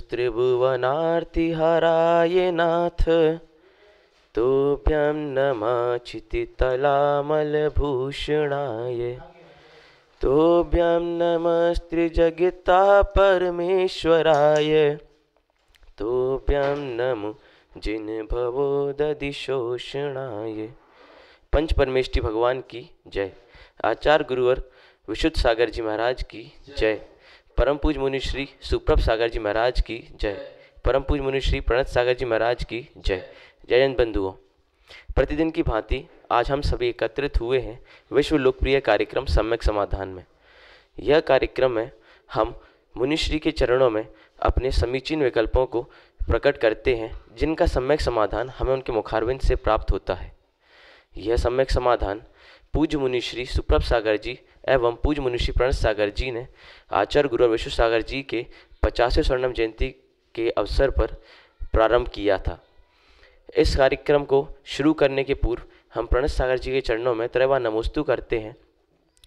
त्रिभुवनार्तिहराय नाथ तोभ्यं नमः चितितलामलभूषणाय तोभ्यं नमस्त्रिजगता परमेश्वराय तोभ्यं नमो जिनभवोदधिशोषणाय। पंच परमेष्टि भगवान की जय। आचार्य गुरुवर विशुद्ध सागर जी महाराज की जय। परम पूज मुनि श्री सुप्रभ सागर जी महाराज की जय। परम पूज मुनि श्री प्रणत सागर जी महाराज की जय। जय जन बंधुओं, प्रतिदिन की भांति आज हम सभी एकत्रित हुए हैं विश्व लोकप्रिय कार्यक्रम सम्यक समाधान में। यह कार्यक्रम में हम मुनिश्री के चरणों में अपने समीचीन विकल्पों को प्रकट करते हैं, जिनका सम्यक समाधान हमें उनके मुखारविंद से प्राप्त होता है। यह सम्यक समाधान पूज्य मुनिश्री सुप्रभ सागर जी एवं पूज्य मुनिश्री प्रणत सागर जी ने आचार्य गुरु विश्व सागर जी के 50वें स्वर्णिम जयंती के अवसर पर प्रारंभ किया था। इस कार्यक्रम को शुरू करने के पूर्व हम प्रणत सागर जी के चरणों में त्रैवा नमोस्तु करते हैं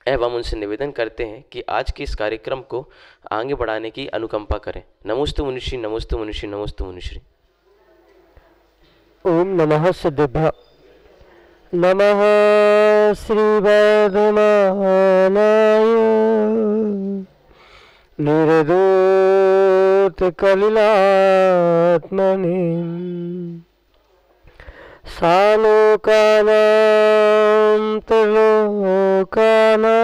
एवं उनसे निवेदन करते हैं कि आज के इस कार्यक्रम को आगे बढ़ाने की अनुकंपा करें। नमोस्तु मुनिश्री, नमोस्तु मुनिश्री, नमोस्तु मुनिश्री। ओम नमः सिद्धेभ्य। नमः श्री वैद्यमानाय निर्दूत कलिलात्मने सालोकानां त्रिलोकानां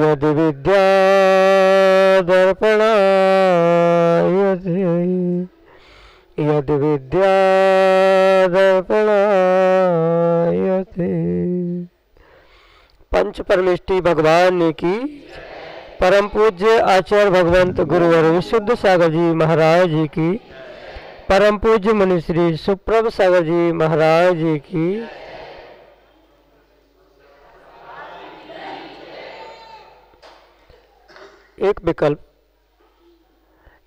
यद विद्यादर्पणायते यद विद्यादर्पणायते। पंच परमेष्टि भगवान की परम पूज्य आचार्य भगवंत गुरुवर विशुद्ध सागर जी महाराज जी की, परम पूज्य मुनि श्री सुप्रभ सागर जी महाराज जी की। एक विकल्प,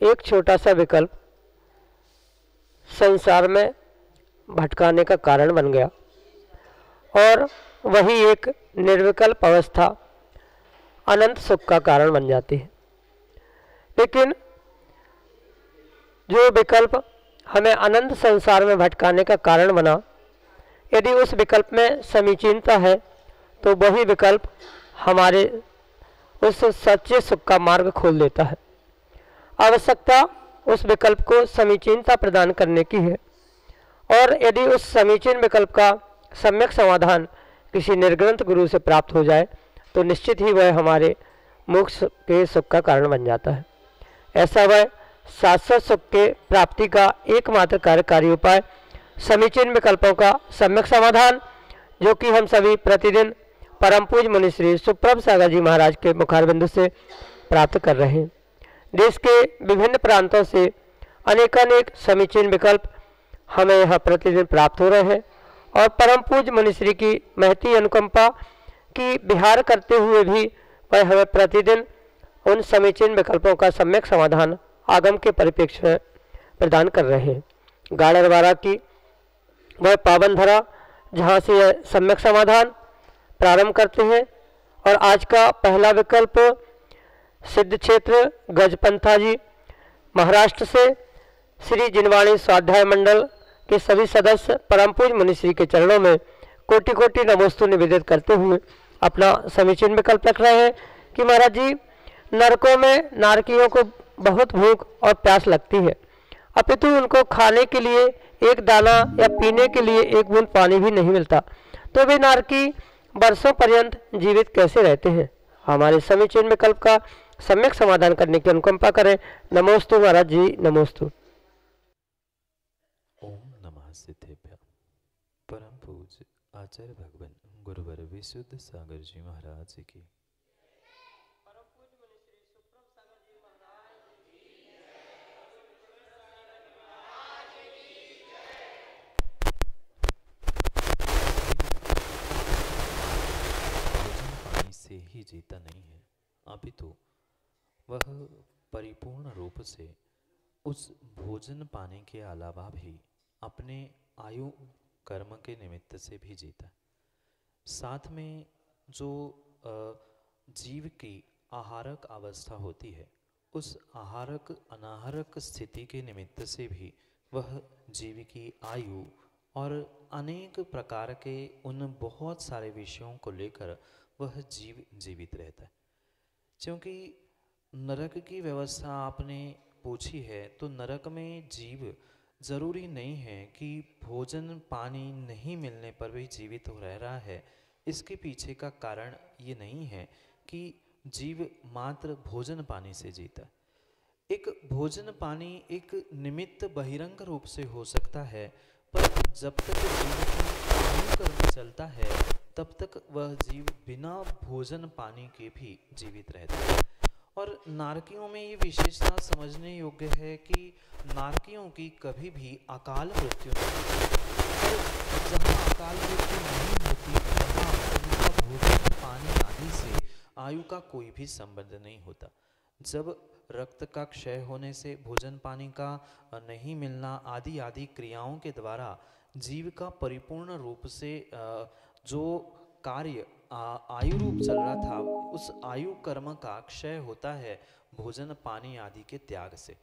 एक छोटा सा विकल्प संसार में भटकाने का कारण बन गया और वही एक निर्विकल्प अवस्था अनंत सुख का कारण बन जाती है। लेकिन जो विकल्प हमें अनंत संसार में भटकाने का कारण बना, यदि उस विकल्प में समीचीनता है तो वही विकल्प हमारे उस सच्चे सुख का मार्ग खोल देता है। आवश्यकता उस विकल्प को समीचीनता प्रदान करने की है, और यदि उस समीचीन विकल्प का सम्यक समाधान किसी निर्ग्रंथ गुरु से प्राप्त हो जाए तो निश्चित ही वह हमारे मोक्ष के सुख का कारण बन जाता है। ऐसा वह शाश्वत सुख के प्राप्ति का एकमात्र कार्यकारी उपाय समीचीन विकल्पों का सम्यक समाधान, जो कि हम सभी प्रतिदिन परम पूज मुनि श्री सुप्रभ सागर जी महाराज के मुखारबिंदु से प्राप्त कर रहे हैं। देश के विभिन्न प्रांतों से अनेकानेक समीचीन विकल्प हमें यहाँ प्रतिदिन प्राप्त हो रहे हैं, और परम पूज मुनिश्री की महती अनुकंपा की विहार करते हुए भी वह हमें प्रतिदिन उन समीचीन विकल्पों का सम्यक समाधान आगम के परिप्रेक्ष्य में प्रदान कर रहे हैं। गाड़रवाड़ा की वह पावन धरा जहाँ से यह सम्यक समाधान प्रारंभ करते हैं, और आज का पहला विकल्प सिद्ध क्षेत्र गजपंथा जी महाराष्ट्र से श्री जिनवाणी स्वाध्याय मंडल के सभी सदस्य परम पूज मुनिश्री के चरणों में कोटि कोटि नमोस्तु निवेदित करते हुए अपना समीचीन विकल्प रख रहे हैं कि महाराज जी, नरकों में नारकियों को बहुत भूख और प्यास लगती है, अपितु उनको खाने के लिए एक दाना या पीने के लिए एक बूंद पानी भी नहीं मिलता, तो वे नारकी वर्षों पर्यंत जीवित कैसे रहते हैं। हमारे समीचीन विकल्प का सम्यक समाधान करने की अनुकंपा करें। नमोस्तु महाराज जी, नमोस्तु। ओम नमः सिद्धेभ्य। परम पूज्य आचार्य भगवान गुरुवर विशुद्ध सागर जी महाराज की, पानी से ही जीता नहीं है, अपितु वह परिपूर्ण रूप से उस भोजन पाने के अलावा भी अपने आयु कर्म के निमित्त से भी जीता है। साथ में जो जीव की आहारक अवस्था होती है उस आहारक अनाहारक स्थिति के निमित्त से भी वह जीव की आयु और अनेक प्रकार के उन बहुत सारे विषयों को लेकर वह जीव जीवित रहता है। क्योंकि नरक की व्यवस्था आपने पूछी है, तो नरक में जीव जरूरी नहीं है कि भोजन पानी नहीं मिलने पर भी जीवित हो रह रहा है। इसके पीछे का कारण ये नहीं है कि जीव मात्र भोजन पानी से जीता। एक भोजन पानी एक निमित्त बहिरंग रूप से हो सकता है, पर जब तक जीव का आयु कर्म चलता है तब तक वह जीव बिना भोजन पानी के भी जीवित रहता है। और नारकियों में ये विशेषता समझने योग्य है कि नारकियों की कभी भी अकाल मृत्यु नहीं होती। और जहाँ अकाल मृत्यु नहीं होती वहाँ उनका भोजन पानी आदि से आयु का कोई भी संबंध नहीं होता। जब रक्त का क्षय होने से भोजन पानी का नहीं मिलना आदि आदि क्रियाओं के द्वारा जीव का परिपूर्ण रूप से जो कार्य आयु रूप चल रहा था, उस आयु कर्म का क्षय होता है भोजन पानी आदि के त्याग से।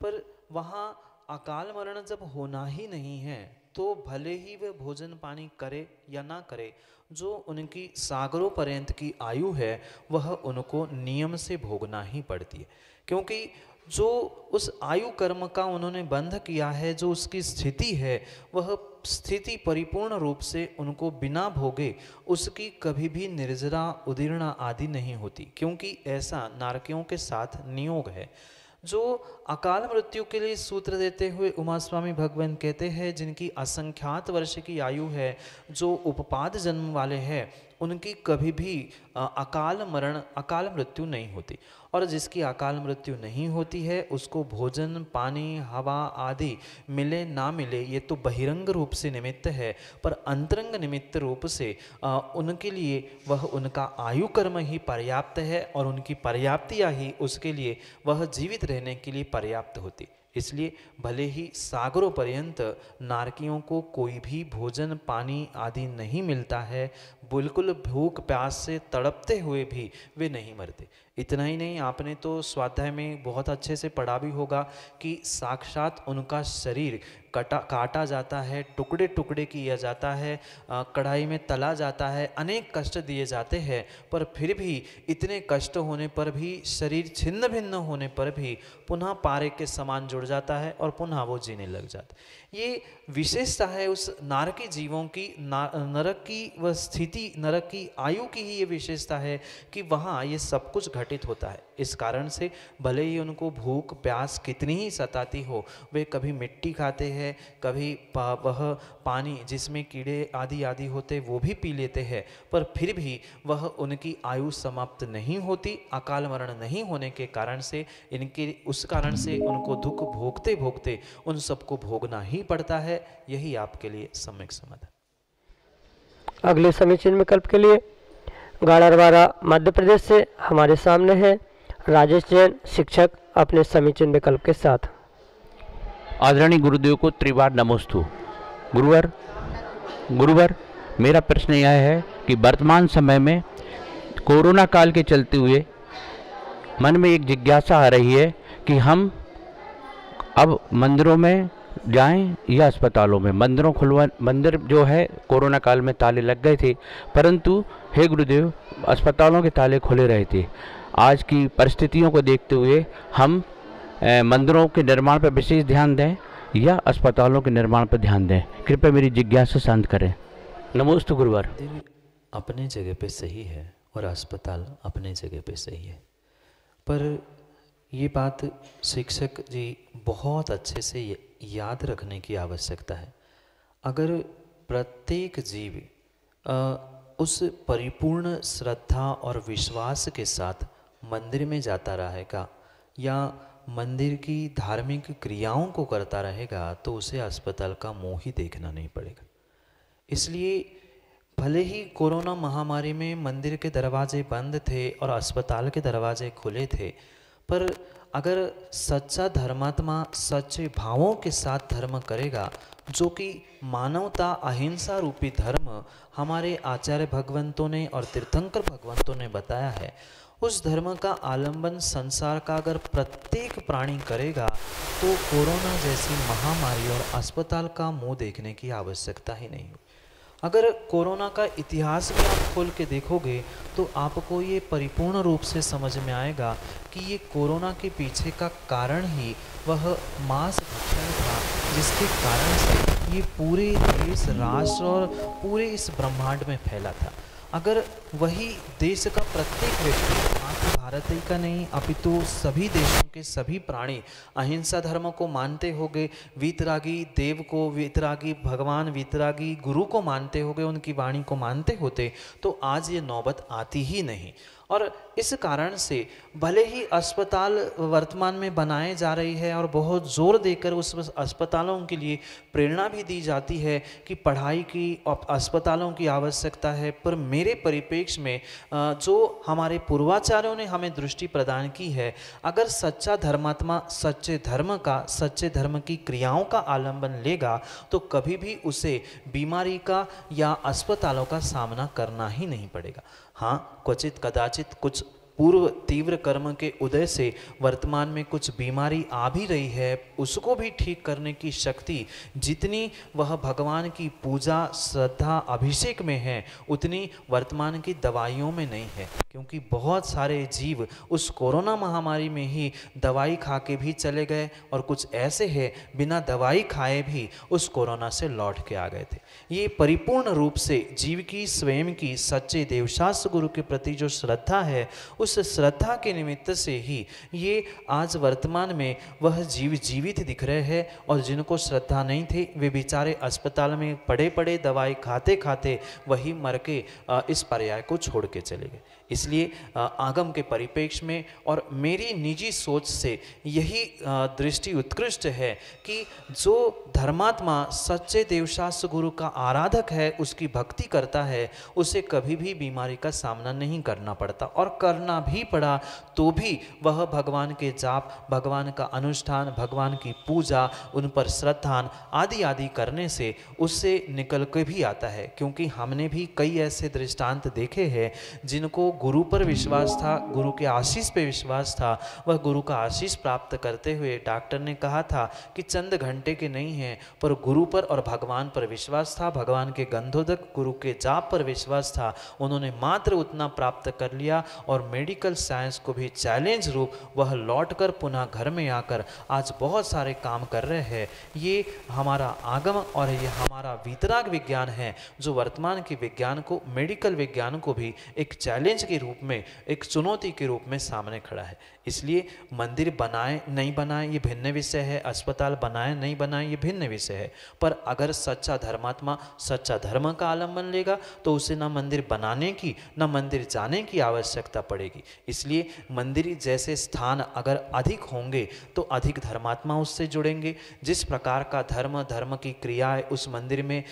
पर वहाँ अकाल मरण जब होना ही नहीं है तो भले ही वह भोजन पानी करे या ना करे, जो उनकी सागरों पर्यंत की आयु है वह उनको नियम से भोगना ही पड़ती है। क्योंकि जो उस आयु कर्म का उन्होंने बंध किया है, जो उसकी स्थिति है, वह स्थिति परिपूर्ण रूप से उनको बिना भोगे उसकी कभी भी निर्जरा उदीर्णा आदि नहीं होती। क्योंकि ऐसा नारकियों के साथ नियोग है। जो अकाल मृत्यु के लिए सूत्र देते हुए उमा स्वामी भगवान कहते हैं, जिनकी असंख्यात वर्ष की आयु है, जो उपपाद जन्म वाले हैं, उनकी कभी भी अकाल मृत्यु नहीं होती। और जिसकी अकाल मृत्यु नहीं होती है उसको भोजन पानी हवा आदि मिले ना मिले ये तो बहिरंग रूप से निमित्त है, पर अंतरंग निमित्त रूप से उनके लिए वह उनका आयु कर्म ही पर्याप्त है और उनकी पर्याप्तिया ही उसके लिए वह जीवित रहने के लिए पर्याप्त होती। इसलिए भले ही सागरों पर्यंत नारकियों को कोई भी भोजन पानी आदि नहीं मिलता है, बिल्कुल भूख प्यास से तड़पते हुए भी वे नहीं मरते। इतना ही नहीं, आपने तो स्वाध्याय में बहुत अच्छे से पढ़ा भी होगा कि साक्षात उनका शरीर काटा जाता है, टुकड़े टुकड़े किया जाता है, कढ़ाई में तला जाता है, अनेक कष्ट दिए जाते हैं, पर फिर भी इतने कष्ट होने पर भी, शरीर छिन्न भिन्न होने पर भी पुनः पारे के समान जुड़ जाता है और पुनः वो जीने लग जाता है। ये विशेषता है उस नारकी जीवों की, नरक की वह स्थिति, नरक की आयु की ही ये विशेषता है कि वहाँ ये सब कुछ घटित होता है। इस कारण से भले ही उनको भूख प्यास कितनी ही सताती हो, वे कभी मिट्टी खाते हैं, कभी वह पानी जिसमें कीड़े आदि आदि होते वो भी पी लेते हैं, पर फिर भी वह उनकी आयु समाप्त नहीं होती। अकाल मरण नहीं होने के कारण से, इनके उस कारण से उनको दुख भोगते भोगते उन सबको भोगना ही पड़ता है। यही आपके लिए सम्यक समाधान। अगले समीचीन विकल्प के लिए गाड़रवाड़ा मध्य प्रदेश से हमारे सामने है राजेश जैन शिक्षक अपने समीचीन विकल्प के साथ। आदरणीय गुरुदेव को त्रिवार नमोस्तु। गुरुवर मेरा प्रश्न यह है कि वर्तमान समय में कोरोना काल के चलते हुए मन में एक जिज्ञासा आ रही है कि हम अब मंदिरों में जाएं या अस्पतालों में। मंदिर जो है कोरोना काल में ताले लग गए थे, परंतु हे गुरुदेव अस्पतालों के ताले खुले रहे थे। आज की परिस्थितियों को देखते हुए हम मंदिरों के निर्माण पर विशेष ध्यान दें या अस्पतालों के निर्माण पर ध्यान दें। कृपया मेरी जिज्ञासा शांत करें। नमोस्तु गुरुवार। मंदिर अपने जगह पे सही है और अस्पताल अपने जगह पे सही है, पर ये बात शिक्षक जी बहुत अच्छे से याद रखने की आवश्यकता है। अगर प्रत्येक जीव उस परिपूर्ण श्रद्धा और विश्वास के साथ मंदिर में जाता रहेगा या मंदिर की धार्मिक क्रियाओं को करता रहेगा, तो उसे अस्पताल का मुंह ही देखना नहीं पड़ेगा। इसलिए भले ही कोरोना महामारी में मंदिर के दरवाजे बंद थे और अस्पताल के दरवाजे खुले थे, पर अगर सच्चा धर्मात्मा सच्चे भावों के साथ धर्म करेगा, जो कि मानवता अहिंसा रूपी धर्म हमारे आचार्य भगवंतों ने और तीर्थंकर भगवंतों ने बताया है, उस धर्म का आलंबन संसार का अगर प्रत्येक प्राणी करेगा तो कोरोना जैसी महामारी और अस्पताल का मुंह देखने की आवश्यकता ही नहीं होगी। अगर कोरोना का इतिहास भी आप खोल के देखोगे तो आपको ये परिपूर्ण रूप से समझ में आएगा कि ये कोरोना के पीछे का कारण ही वह मांस भक्षण था, जिसके कारण से ये पूरे देश, राष्ट्र और पूरे इस ब्रह्मांड में फैला था। अगर वही देश का प्रत्येक व्यक्ति, मात्र भारत ही का नहीं अपितु सभी देशों के सभी प्राणी अहिंसा धर्म को मानते होंगे, वीतरागी देव को, वीतरागी भगवान, वीतरागी गुरु को मानते होंगे, उनकी वाणी को मानते होते, तो आज ये नौबत आती ही नहीं। और इस कारण से भले ही अस्पताल वर्तमान में बनाए जा रही है और बहुत जोर देकर उस अस्पतालों के लिए प्रेरणा भी दी जाती है कि पढ़ाई की अस्पतालों की आवश्यकता है, पर मेरे परिप्रेक्ष्य में जो हमारे पूर्वाचार्यों ने हमें दृष्टि प्रदान की है, अगर सच्चा धर्मात्मा सच्चे धर्म का, सच्चे धर्म की क्रियाओं का आलंबन लेगा तो कभी भी उसे बीमारी का या अस्पतालों का सामना करना ही नहीं पड़ेगा। हाँ, क्वचित कदाचित कुछ पूर्व तीव्र कर्म के उदय से वर्तमान में कुछ बीमारी आ भी रही है, उसको भी ठीक करने की शक्ति जितनी वह भगवान की पूजा, श्रद्धा, अभिषेक में है उतनी वर्तमान की दवाइयों में नहीं है, क्योंकि बहुत सारे जीव उस कोरोना महामारी में ही दवाई खा के भी चले गए और कुछ ऐसे हैं बिना दवाई खाए भी उस कोरोना से लौट के आ गए थे। ये परिपूर्ण रूप से जीव की स्वयं की सच्चे देवशास्त्र गुरु के प्रति जो श्रद्धा है, उस श्रद्धा के निमित्त से ही ये आज वर्तमान में वह जीव जीवित दिख रहे हैं, और जिनको श्रद्धा नहीं थी वे बेचारे अस्पताल में पड़े पड़े दवाई खाते खाते वही मर के इस पर्याय को छोड़ के चले गए। इसलिए आगम के परिप्रेक्ष्य में और मेरी निजी सोच से यही दृष्टि उत्कृष्ट है कि जो धर्मात्मा सच्चे देवशास्त्र गुरु का आराधक है, उसकी भक्ति करता है, उसे कभी भी बीमारी का सामना नहीं करना पड़ता, और करना भी पड़ा तो भी वह भगवान के जाप, भगवान का अनुष्ठान, भगवान की पूजा, उन पर श्रद्धान आदि आदि करने से उससे निकल के भी आता है। क्योंकि हमने भी कई ऐसे दृष्टांत देखे हैं जिनको गुरु पर विश्वास था, गुरु के आशीष पे विश्वास था, वह गुरु का आशीष प्राप्त करते हुए डॉक्टर ने कहा था कि चंद घंटे के नहीं हैं, पर गुरु पर और भगवान पर विश्वास था, भगवान के गंधोदक गुरु के जाप पर विश्वास था, उन्होंने मात्र उतना प्राप्त कर लिया और मेडिकल साइंस को भी चैलेंज रूप वह लौटकर पुनः घर में आकर आज बहुत सारे काम कर रहे हैं। ये हमारा आगम और ये हमारा वीतराग विज्ञान है जो वर्तमान के विज्ञान को, मेडिकल विज्ञान को भी एक चैलेंज के रूप में, एक चुनौती के रूप में सामने खड़ा है। इसलिए मंदिर बनाए नहीं बनाए ये भिन्न विषय है, अस्पताल बनाए नहीं बनाए ये भिन्न विषय है, पर अगर सच्चा धर्मात्मा सच्चा धर्म का आलंबन लेगा तो उसे ना मंदिर बनाने की ना मंदिर जाने की आवश्यकता पड़ेगी। इसलिए मंदिर जैसे स्थान अगर अधिक होंगे तो अधिक धर्मात्मा उससे जुड़ेंगे। जिस प्रकार का धर्म, धर्म की क्रियाएं उस मंदिर में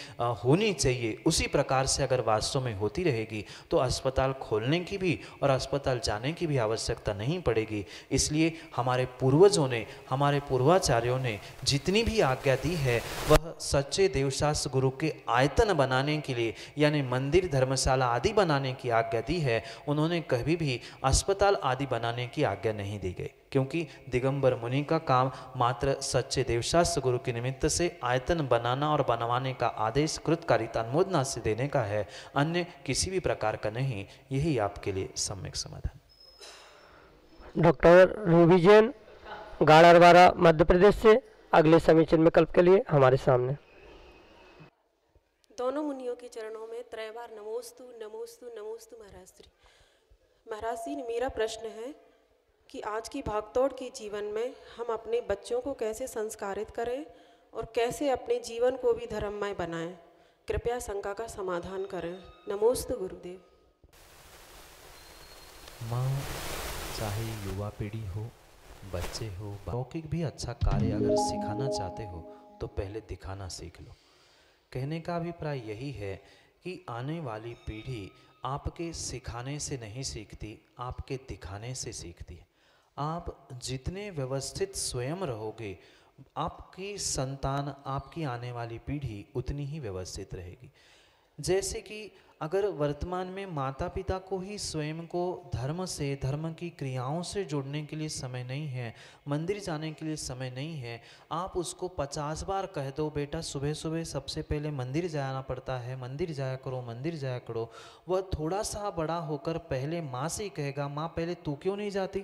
होनी चाहिए, उसी प्रकार से अगर वास्तव में होती रहेगी तो अस्पताल खोलने की भी और अस्पताल जाने की भी आवश्यकता नहीं पड़ेगी। इसलिए हमारे पूर्वजों ने, हमारे पूर्वाचार्यों ने जितनी भी आज्ञा दी है वह सच्चे देवशास्त्र गुरु के आयतन बनाने के लिए, यानी मंदिर, धर्मशाला आदि बनाने की आज्ञा दी है। उन्होंने कभी भी अस्पताल आदि बनाने की आज्ञा नहीं दी गई, क्योंकि दिगंबर मुनि का काम मात्र सच्चे देवशास्त्र गुरु के निमित्त से आयतन बनाना और बनवाने का आदेश कृतकारिता अनुमोदना से देने का है, अन्य किसी भी प्रकार का नहीं। यही आपके लिए सम्यक समाधान। डॉक्टर रूबी जैन, गाड़रवारा, मध्य प्रदेश से अगले समीचीन विकल्प के लिए हमारे सामने। दोनों मुनियों के चरणों में त्रैवार नमोस्तु नमोस्तु नमोस्तु महाराज श्री। महाराज जी, मेरा प्रश्न है कि आज की भागदौड़ के जीवन में हम अपने बच्चों को कैसे संस्कारित करें और कैसे अपने जीवन को भी धर्ममय बनाएं। कृपया शंका का समाधान करें। नमोस्तु गुरुदेव। माँ, चाहे युवा पीढ़ी हो, बच्चे हो, लौकिक भी अच्छा कार्य अगर सिखाना चाहते हो तो पहले दिखाना सीख लो। कहने का अभिप्राय यही है कि आने वाली पीढ़ी आपके सिखाने से नहीं सीखती, आपके दिखाने से सीखती है। आप जितने व्यवस्थित स्वयं रहोगे, आपकी संतान, आपकी आने वाली पीढ़ी उतनी ही व्यवस्थित रहेगी। जैसे कि अगर वर्तमान में माता पिता को ही स्वयं को धर्म से, धर्म की क्रियाओं से जुड़ने के लिए समय नहीं है, मंदिर जाने के लिए समय नहीं है, आप उसको 50 बार कह दो बेटा सुबह सुबह सबसे पहले मंदिर जाना पड़ता है, मंदिर जाया करो, मंदिर जाया करो, वह थोड़ा सा बड़ा होकर पहले माँ से ही कहेगा माँ पहले तू क्यों नहीं जाती,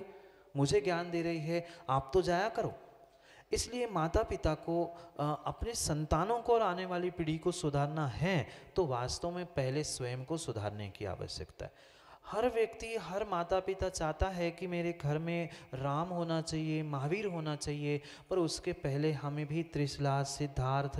मुझे ज्ञान दे रही है, आप तो जाया करो। इसलिए माता पिता को अपने संतानों को और आने वाली पीढ़ी को सुधारना है तो वास्तव में पहले स्वयं को सुधारने की आवश्यकता है। हर व्यक्ति, हर माता पिता चाहता है कि मेरे घर में राम होना चाहिए, महावीर होना चाहिए, पर उसके पहले हमें भी त्रिशला, सिद्धार्थ,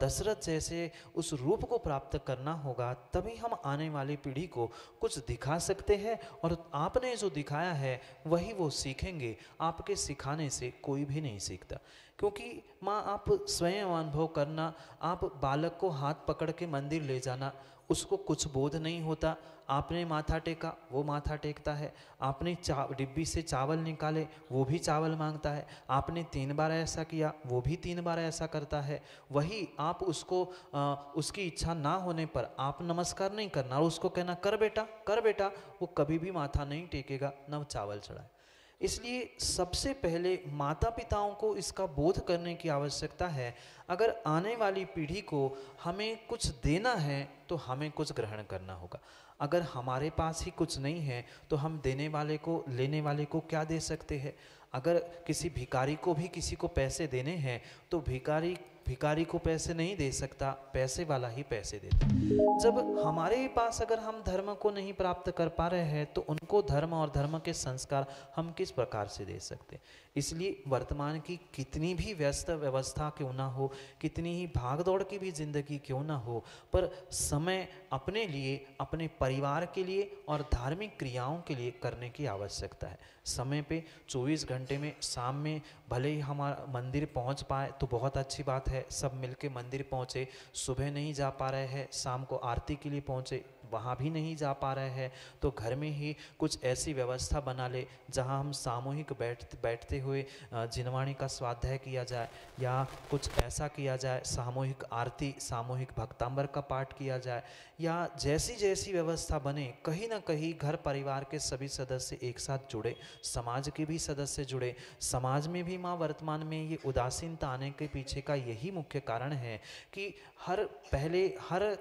दशरथ जैसे उस रूप को प्राप्त करना होगा, तभी हम आने वाली पीढ़ी को कुछ दिखा सकते हैं। और आपने जो दिखाया है वही वो सीखेंगे, आपके सिखाने से कोई भी नहीं सीखता। क्योंकि माँ आप स्वयं अनुभव करना, आप बालक को हाथ पकड़ के मंदिर ले जाना, उसको कुछ बोध नहीं होता। आपने माथा टेका, वो माथा टेकता है। आपने डिब्बी से चावल निकाले, वो भी चावल मांगता है। आपने 3 बार ऐसा किया, वो भी 3 बार ऐसा करता है। वही आप उसको उसकी इच्छा ना होने पर आप नमस्कार नहीं करना और उसको कहना कर बेटा, वो कभी भी माथा नहीं टेकेगा, न चावल चढ़ाए। इसलिए सबसे पहले माता पिताओं को इसका बोध करने की आवश्यकता है। अगर आने वाली पीढ़ी को हमें कुछ देना है तो हमें कुछ ग्रहण करना होगा। अगर हमारे पास ही कुछ नहीं है तो हम देने वाले को, लेने वाले को क्या दे सकते हैं। अगर किसी भिखारी को भी किसी को पैसे देने हैं तो भिखारी को पैसे नहीं दे सकता, पैसे वाला ही पैसे देता। जब हमारे पास अगर हम धर्म को नहीं प्राप्त कर पा रहे हैं तो उनको धर्म और धर्म के संस्कार हम किस प्रकार से दे सकते। इसलिए वर्तमान की कितनी भी व्यस्त व्यवस्था क्यों ना हो, कितनी ही भागदौड़ की भी जिंदगी क्यों ना हो, पर समय अपने लिए, अपने परिवार के लिए और धार्मिक क्रियाओं के लिए करने की आवश्यकता है। समय पे 24 घंटे में शाम में भले ही हमारा मंदिर पहुंच पाए तो बहुत अच्छी बात है, सब मिलके मंदिर पहुंचे। सुबह नहीं जा पा रहे हैं, शाम को आरती के लिए पहुंचे, वहाँ भी नहीं जा पा रहे हैं तो घर में ही कुछ ऐसी व्यवस्था बना ले जहाँ हम सामूहिक बैठते हुए जिनवाणी का स्वाध्याय किया जाए, या कुछ ऐसा किया जाए, सामूहिक आरती, सामूहिक भक्तांबर का पाठ किया जाए, या जैसी जैसी व्यवस्था बने, कहीं ना कहीं घर परिवार के सभी सदस्य एक साथ जुड़े, समाज के भी सदस्य जुड़े। समाज में भी माँ वर्तमान में ये उदासीनता आने के पीछे का यही मुख्य कारण है कि हर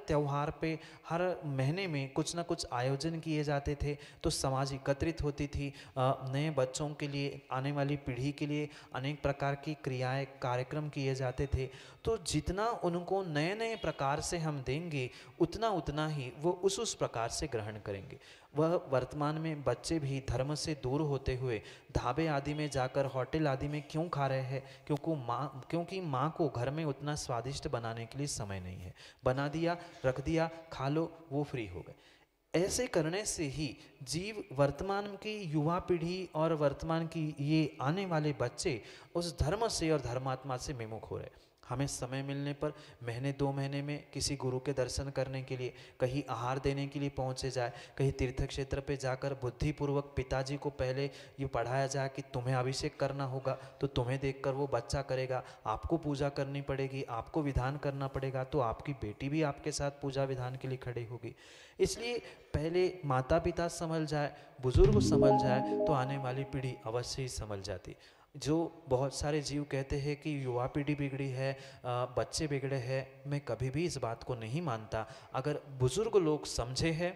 त्यौहार पे, हर महीने में कुछ ना कुछ आयोजन किए जाते थे तो समाज एकत्रित होती थी। नए बच्चों के लिए, आने वाली पीढ़ी के लिए अनेक प्रकार की क्रियाएं, कार्यक्रम किए जाते थे। तो जितना उनको नए नए प्रकार से हम देंगे उतना ही वो उस प्रकार से ग्रहण करेंगे। वह वर्तमान में बच्चे भी धर्म से दूर होते हुए ढाबे आदि में जाकर, होटल आदि में क्यों खा रहे हैं? क्योंकि माँ को घर में उतना स्वादिष्ट बनाने के लिए समय नहीं है। बना दिया, रख दिया, खा लो, वो फ्री हो गए। ऐसे करने से ही जीव, वर्तमान की युवा पीढ़ी और वर्तमान की ये आने वाले बच्चे उस धर्म से और धर्मात्मा से विमुख हो रहे। हमें समय मिलने पर महीने 2 महीने में किसी गुरु के दर्शन करने के लिए, कहीं आहार देने के लिए पहुँचे जाए, कहीं तीर्थ क्षेत्र पे जाकर बुद्धिपूर्वक पिताजी को पहले ये पढ़ाया जाए कि तुम्हें अभिषेक करना होगा तो तुम्हें देखकर वो बच्चा करेगा, आपको पूजा करनी पड़ेगी, आपको विधान करना पड़ेगा, तो आपकी बेटी भी आपके साथ पूजा विधान के लिए खड़ी होगी। इसलिए पहले माता पिता संभल जाए, बुजुर्ग संभल जाए तो आने वाली पीढ़ी अवश्य ही संभल जाती। जो बहुत सारे जीव कहते हैं कि युवा पीढ़ी बिगड़ी है, बच्चे बिगड़े हैं, मैं कभी भी इस बात को नहीं मानता। अगर बुजुर्ग लोग समझे हैं,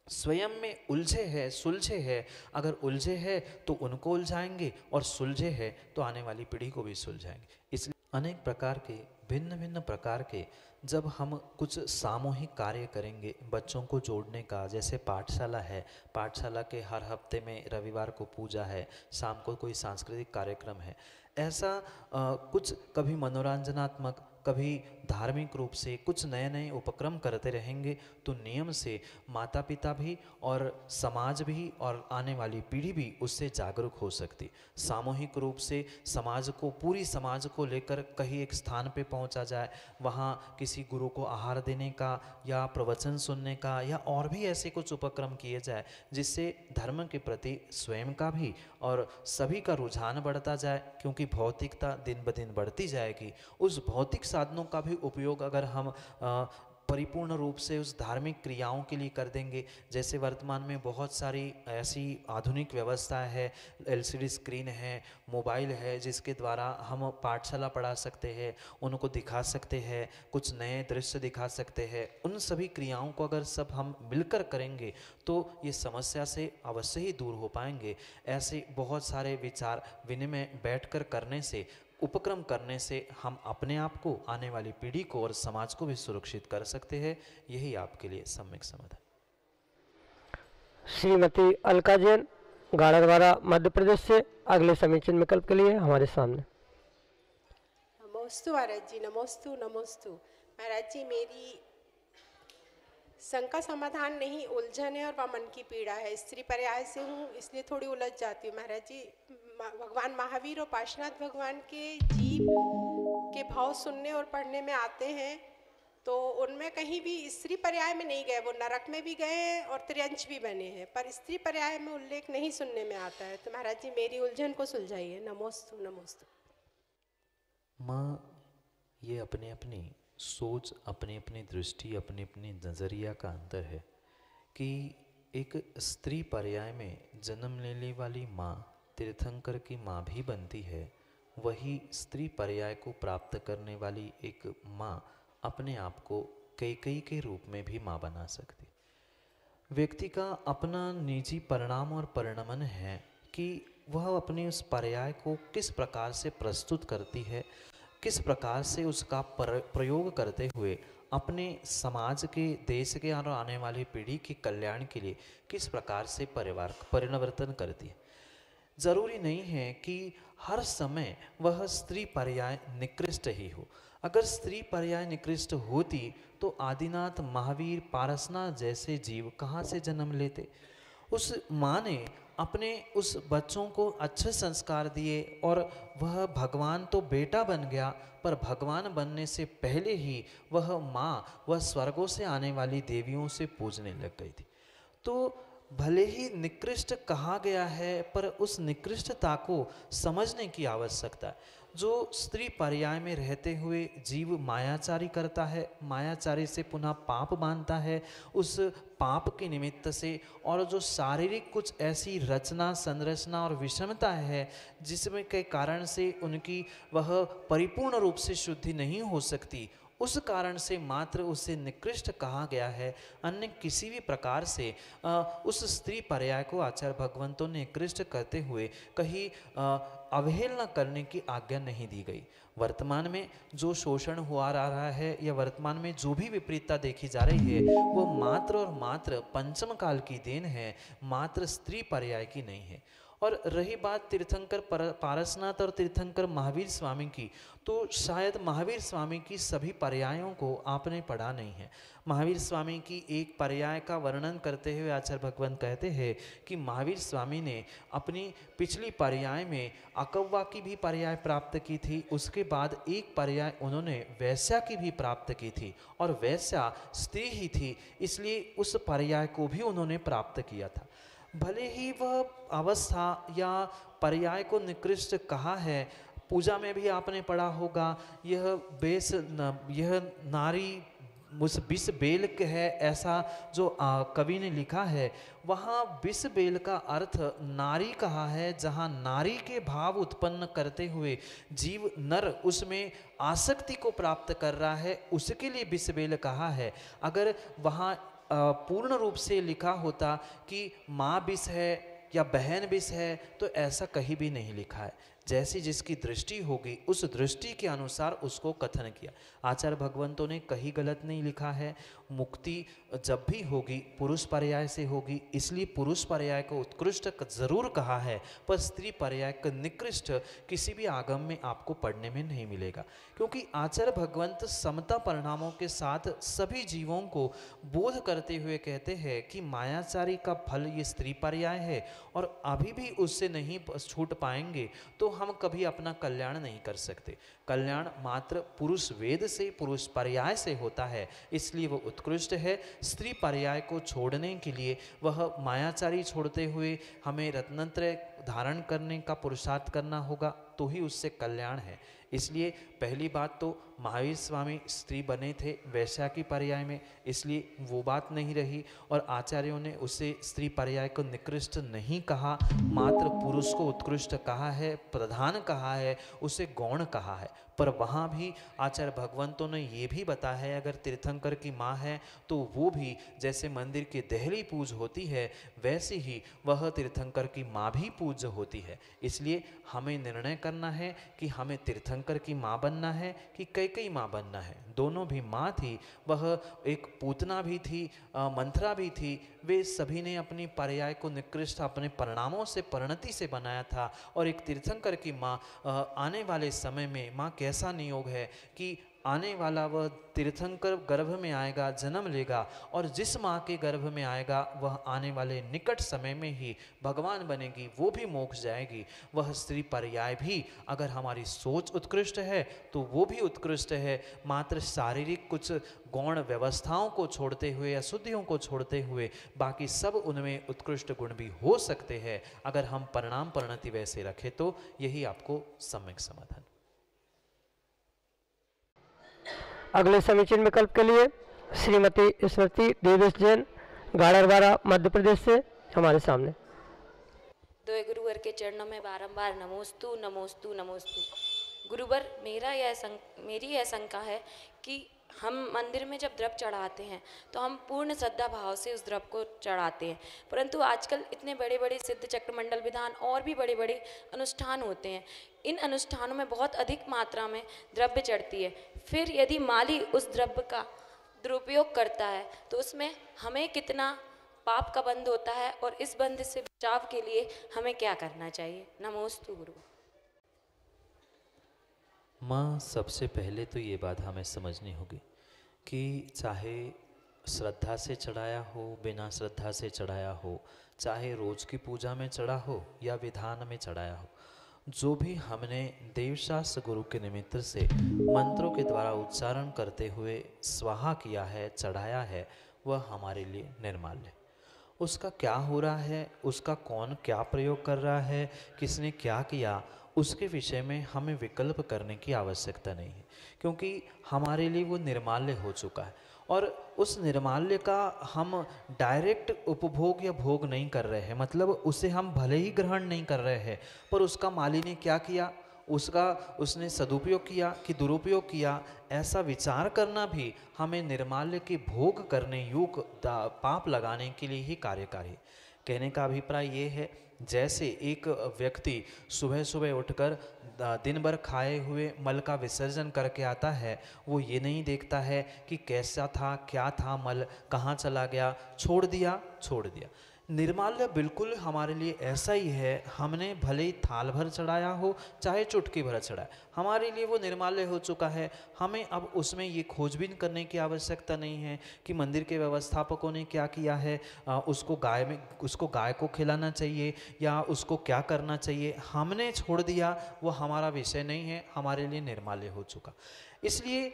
स्वयं में उलझे है, सुलझे है, अगर उलझे है तो उनको उलझाएंगे और सुलझे है तो आने वाली पीढ़ी को भी सुलझाएंगे। इसलिए अनेक प्रकार के, भिन्न भिन्न प्रकार के जब हम कुछ सामूहिक कार्य करेंगे बच्चों को जोड़ने का, जैसे पाठशाला है, पाठशाला के हर हफ्ते में रविवार को पूजा है, शाम को कोई सांस्कृतिक कार्यक्रम है, ऐसा कुछ कभी मनोरंजनात्मक, कभी धार्मिक रूप से कुछ नए नए उपक्रम करते रहेंगे तो नियम से माता पिता भी और समाज भी और आने वाली पीढ़ी भी उससे जागरूक हो सकती। सामूहिक रूप से समाज को, पूरी समाज को लेकर कहीं एक स्थान पे पहुंचा जाए, वहाँ किसी गुरु को आहार देने का या प्रवचन सुनने का या और भी ऐसे कुछ उपक्रम किए जाए जिससे धर्म के प्रति स्वयं का भी और सभी का रुझान बढ़ता जाए। क्योंकि भौतिकता दिन ब दिन बढ़ती जाएगी, उस भौतिक साधनों का भी उपयोग अगर हम परिपूर्ण रूप से उस धार्मिक क्रियाओं के लिए कर देंगे। जैसे वर्तमान में बहुत सारी ऐसी आधुनिक व्यवस्था है, एलसीडी स्क्रीन है, मोबाइल है, जिसके द्वारा हम पाठशाला पढ़ा सकते हैं, उनको दिखा सकते हैं, कुछ नए दृश्य दिखा सकते हैं। उन सभी क्रियाओं को अगर सब हम मिलकर करेंगे तो ये समस्या से अवश्य ही दूर हो पाएंगे। ऐसे बहुत सारे विचार विनिमय बैठकर करने से, उपक्रम करने से हम अपने आप को, आने वाली पीढ़ी को और समाज को भी सुरक्षित कर सकते हैं। यही आपके लिए सम्यक समाधान। श्रीमती अलका जैन, गाड़रवाड़ा, मध्य प्रदेश से अगले समीचीन विकल्प के लिए हमारे सामने। नमोस्तु महाराज जी, नमोस्तु नमोस्तु। महाराज जी, मेरी शंका समाधान नहीं, उलझन है और वह मन की पीड़ा है। स्त्री पर्याय से हूँ, इसलिए थोड़ी उलझ जाती हूँ। महाराज जी, भगवान महावीर और पार्श्वनाथ भगवान के जीव के भाव सुनने और पढ़ने में आते हैं, तो उनमें कहीं भी स्त्री पर्याय में नहीं गए। वो नरक में भी गए हैं और त्रियंश भी बने हैं, पर स्त्री पर्याय में उल्लेख नहीं सुनने में आता है। तो महाराज जी, मेरी उलझन को सुलझाइए। नमोस्तु नमोस्तु। माँ, ये अपनी अपनी सोच, अपनी अपनी दृष्टि, अपनी अपनी नज़रिया का अंतर है कि एक स्त्री पर्याय में जन्म लेने वाली माँ तीर्थंकर की माँ भी बनती है, वही स्त्री पर्याय को प्राप्त करने वाली एक माँ अपने आप को कैकेयी के रूप में भी माँ बना सकती। व्यक्ति का अपना निजी परिणाम और परिणमन है कि वह अपने उस पर्याय को किस प्रकार से प्रस्तुत करती है, किस प्रकार से उसका प्रयोग करते हुए अपने समाज के, देश के और आने वाली पीढ़ी के कल्याण के लिए किस प्रकार से परिवर्तन करती है। जरूरी नहीं है कि हर समय वह स्त्री पर्याय निकृष्ट ही हो। अगर स्त्री पर्याय निकृष्ट होती तो आदिनाथ, महावीर, पारसनाथ जैसे जीव कहाँ से जन्म लेते। उस माँ ने अपने उस बच्चों को अच्छे संस्कार दिए और वह भगवान तो बेटा बन गया, पर भगवान बनने से पहले ही वह माँ वह स्वर्गों से आने वाली देवियों से पूजने लग गई थी। तो भले ही निकृष्ट कहा गया है, पर उस निकृष्टता को समझने की आवश्यकता है। जो स्त्री पर्याय में रहते हुए जीव मायाचारी करता है, मायाचारी से पुनः पाप बांधता है, उस पाप के निमित्त से, और जो शारीरिक कुछ ऐसी रचना, संरचना और विषमता है जिसमें के कारण से उनकी वह परिपूर्ण रूप से शुद्धि नहीं हो सकती, उस कारण से मात्र उसे निकृष्ट कहा गया है। अन्य किसी भी प्रकार से उस स्त्री पर्याय को आचार्य भगवंतों ने निकृष्ट करते हुए कहीं अवहेलना करने की आज्ञा नहीं दी गई। वर्तमान में जो शोषण हुआ रहा है या वर्तमान में जो भी विपरीतता देखी जा रही है, वो मात्र और मात्र पंचम काल की देन है, मात्र स्त्री पर्याय की नहीं है। और रही बात तीर्थंकर पारसनाथ और तीर्थंकर महावीर स्वामी की, तो शायद महावीर स्वामी की सभी पर्यायों को आपने पढ़ा नहीं है। महावीर स्वामी की एक पर्याय का वर्णन करते हुए आचार्य भगवंत कहते हैं कि महावीर स्वामी ने अपनी पिछली पर्याय में अकव्वा की भी पर्याय प्राप्त की थी, उसके बाद एक पर्याय उन्होंने वैश्या की भी प्राप्त की थी, और वैश्या स्त्री ही थी, इसलिए उस पर्याय को भी उन्होंने प्राप्त किया था। भले ही वह अवस्था या पर्याय को निकृष्ट कहा है, पूजा में भी आपने पढ़ा होगा, यह नारी उस विष बेल के है, ऐसा जो कवि ने लिखा है। वहाँ विष बेल का अर्थ नारी कहा है, जहाँ नारी के भाव उत्पन्न करते हुए जीव नर उसमें आसक्ति को प्राप्त कर रहा है, उसके लिए विष बेल कहा है। अगर वहाँ पूर्ण रूप से लिखा होता कि माँ विष है या बहन विष है, तो ऐसा कहीं भी नहीं लिखा है। जैसी जिसकी दृष्टि होगी उस दृष्टि के अनुसार उसको कथन किया। आचार्य भगवंतों ने कहीं गलत नहीं लिखा है। मुक्ति जब भी होगी पुरुष पर्याय से होगी, इसलिए पुरुष पर्याय को उत्कृष्ट जरूर कहा है, पर स्त्री पर्याय का निकृष्ट किसी भी आगम में आपको पढ़ने में नहीं मिलेगा। क्योंकि आचार्य भगवंत समता परिणामों के साथ सभी जीवों को बोध करते हुए कहते हैं कि मायाचारी का फल ये स्त्री पर्याय है, और अभी भी उससे नहीं छूट पाएंगे तो हम कभी अपना कल्याण नहीं कर सकते। कल्याण मात्र पुरुष वेद से, पुरुष पर्याय से होता है, इसलिए वह उत्कृष्ट है। स्त्री पर्याय को छोड़ने के लिए वह मायाचारी छोड़ते हुए हमें रत्नत्रय धारण करने का पुरुषार्थ करना होगा। तो ही उससे कल्याण है। इसलिए पहली बात तो महावीर स्वामी स्त्री बने थे वैश्या की पर्याय में, इसलिए वो बात नहीं रही। और आचार्यों ने उसे स्त्री पर्याय को निकृष्ट नहीं कहा, मात्र पुरुष को उत्कृष्ट कहा है, प्रधान कहा है, उसे गौण कहा है। पर वहाँ भी आचार्य भगवंतों ने ये भी बताया है, अगर तीर्थंकर की माँ है तो वो भी जैसे मंदिर की देहली पूज होती है वैसे ही वह तीर्थंकर की माँ भी पूज्य होती है। इसलिए हमें निर्णय करना है कि हमें तीर्थंकर की माँ बनना है कि कैकेयी माँ बनना है। दोनों भी माँ थी, वह एक पूतना भी थी, मंथरा भी थी। वे सभी ने अपनी पर्याय को निकृष्ट अपने परिणामों से परिणति से बनाया था। और एक तीर्थंकर की माँ आने वाले समय में माँ कैसा नियोग है कि आने वाला वह तीर्थंकर गर्भ में आएगा, जन्म लेगा, और जिस माँ के गर्भ में आएगा वह आने वाले निकट समय में ही भगवान बनेगी, वो भी मोक्ष जाएगी। वह स्त्री पर्याय भी अगर हमारी सोच उत्कृष्ट है तो वो भी उत्कृष्ट है। मात्र शारीरिक कुछ गौण व्यवस्थाओं को छोड़ते हुए, अशुद्धियों को छोड़ते हुए बाकी सब उनमें उत्कृष्ट गुण भी हो सकते हैं। अगर हम परिणाम परिणति वैसे रखें तो यही आपको सम्यक समाधान। अगले समीचीन विकल्प के लिए श्रीमती स्मृति देवेश जैन गाड़रवाड़ा मध्य प्रदेश से हमारे सामने। दो गुरुवर के चरणों में बारंबार नमोस्तु नमोस्तु नमोस्तु। गुरुवर, मेरी यह शंका है कि हम मंदिर में जब द्रव्य चढ़ाते हैं तो हम पूर्ण श्रद्धा भाव से उस द्रव्य को चढ़ाते हैं, परंतु आजकल इतने बड़े बड़े सिद्ध चक्र मंडल विधान और भी बड़े बड़े अनुष्ठान होते हैं। इन अनुष्ठानों में बहुत अधिक मात्रा में द्रव्य चढ़ती है। फिर यदि माली उस द्रव्य का दुरुपयोग करता है तो उसमें हमें कितना पाप का बंध होता है, और इस बंध से बचाव के लिए हमें क्या करना चाहिए? नमोस्तु गुरु। माँ, सबसे पहले तो ये बात हमें समझनी होगी कि चाहे श्रद्धा से चढ़ाया हो, बिना श्रद्धा से चढ़ाया हो, चाहे रोज की पूजा में चढ़ा हो या विधान में चढ़ाया हो, जो भी हमने देवशास्त्र गुरु के निमित्त से मंत्रों के द्वारा उच्चारण करते हुए स्वाहा किया है, चढ़ाया है, वह हमारे लिए निर्माल्य है। उसका क्या हो रहा है, उसका कौन क्या प्रयोग कर रहा है, किसने क्या किया, उसके विषय में हमें विकल्प करने की आवश्यकता नहीं है, क्योंकि हमारे लिए वो निर्माल्य हो चुका है। और उस निर्माल्य का हम डायरेक्ट उपभोग या भोग नहीं कर रहे हैं, मतलब उसे हम भले ही ग्रहण नहीं कर रहे हैं, पर उसका माली ने क्या किया, उसने सदुपयोग किया कि दुरुपयोग किया, ऐसा विचार करना भी हमें निर्माल्य के भोग करने युग पाप लगाने के लिए ही कार्यकारी। कहने का अभिप्राय ये है, जैसे एक व्यक्ति सुबह सुबह उठकर दिन भर खाए हुए मल का विसर्जन करके आता है, वो ये नहीं देखता है कि कैसा था, क्या था मल, कहाँ चला गया, छोड़ दिया। निर्माल्य बिल्कुल हमारे लिए ऐसा ही है। हमने भले ही थाल भर चढ़ाया हो चाहे चुटकी भर चढ़ाए, हमारे लिए वो निर्माल्य हो चुका है। हमें अब उसमें ये खोजबीन करने की आवश्यकता नहीं है कि मंदिर के व्यवस्थापकों ने क्या किया है, उसको गाय को खिलाना चाहिए या उसको क्या करना चाहिए, हमने छोड़ दिया, वो हमारा विषय नहीं है, हमारे लिए निर्माल्य हो चुका। इसलिए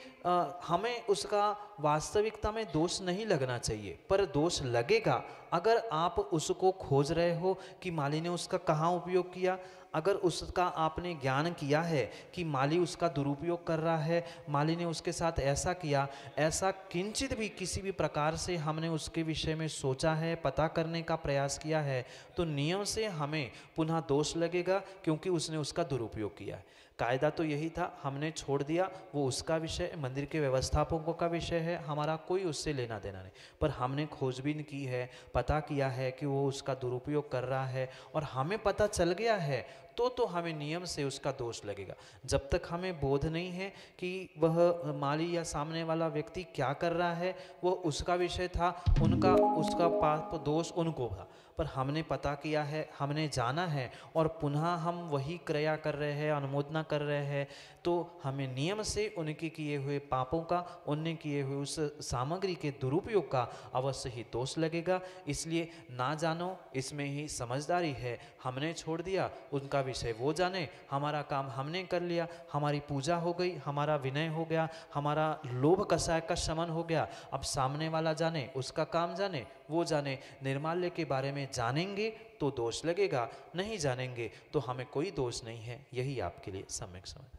हमें उसका वास्तविकता में दोष नहीं लगना चाहिए, पर दोष लगेगा अगर आप उसको खोज रहे हो कि माली ने उसका कहाँ उपयोग किया। अगर उसका आपने ज्ञान किया है कि माली उसका दुरुपयोग कर रहा है, माली ने उसके साथ ऐसा किया, ऐसा किंचित भी किसी भी प्रकार से हमने उसके विषय में सोचा है, पता करने का प्रयास किया है, तो नियम से हमें पुनः दोष लगेगा, क्योंकि उसने उसका दुरुपयोग किया है। कायदा तो यही था, हमने छोड़ दिया, वो उसका विषय, मंदिर के व्यवस्थापकों का विषय है, हमारा कोई उससे लेना देना नहीं। पर हमने खोजबीन की है, पता किया है कि वो उसका दुरुपयोग कर रहा है, और हमें पता चल गया है तो हमें नियम से उसका दोष लगेगा। जब तक हमें बोध नहीं है कि वह माली या सामने वाला व्यक्ति क्या कर रहा है, वो उसका विषय था, उसका पाप दोष उनको था, पर हमने पता किया है, हमने जाना है, और पुनः हम वही क्रिया कर रहे हैं, अनुमोदना कर रहे हैं, तो हमें नियम से उनके किए हुए पापों का, उनने किए हुए उस सामग्री के दुरुपयोग का अवश्य ही दोष लगेगा। इसलिए ना जानो, इसमें ही समझदारी है। हमने छोड़ दिया, उनका विषय वो जाने, हमारा काम हमने कर लिया, हमारी पूजा हो गई, हमारा विनय हो गया, हमारा लोभ कषाय का शमन हो गया। अब सामने वाला जाने, उसका काम जाने, वो जाने। निर्माल्य के बारे में जानेंगे तो दोष लगेगा, नहीं जानेंगे तो हमें कोई दोष नहीं है। यही आपके लिए सम्यक समाधान।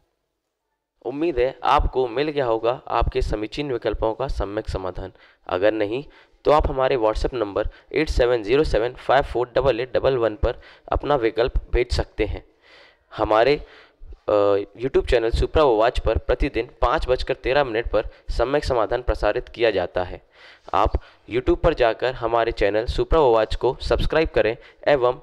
उम्मीद है आपको मिल गया होगा आपके समीचीन विकल्पों का सम्यक समाधान। अगर नहीं तो आप हमारे व्हाट्सएप नंबर 8707548811 पर अपना विकल्प भेज सकते हैं। हमारे यूट्यूब चैनल सुप्रभावाच पर प्रतिदिन 5:13 पर सम्यक समाधान प्रसारित किया जाता है। आप यूट्यूब पर जाकर हमारे चैनल सुप्रभावाच को सब्सक्राइब करें एवं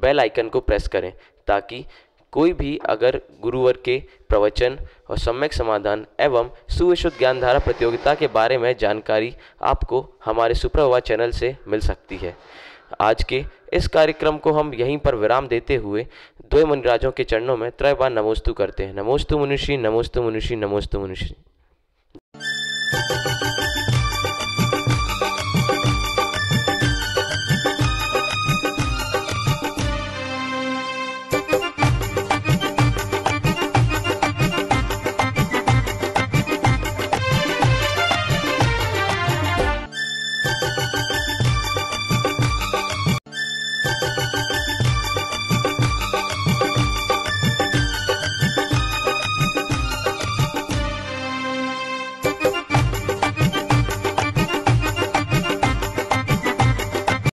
बेल आइकन को प्रेस करें, ताकि कोई भी अगर गुरुवर के प्रवचन और सम्यक समाधान एवं सुविशुद्ध ज्ञानधारा प्रतियोगिता के बारे में जानकारी आपको हमारे सुप्रभावाच चैनल से मिल सकती है। आज के इस कार्यक्रम को हम यहीं पर विराम देते हुए द्वय मुनिराजों के चरणों में त्रय बार नमोस्तु करते हैं। नमोस्तु मनुष्य, नमोस्तु मनुष्य, नमोस्तु मनुष्य।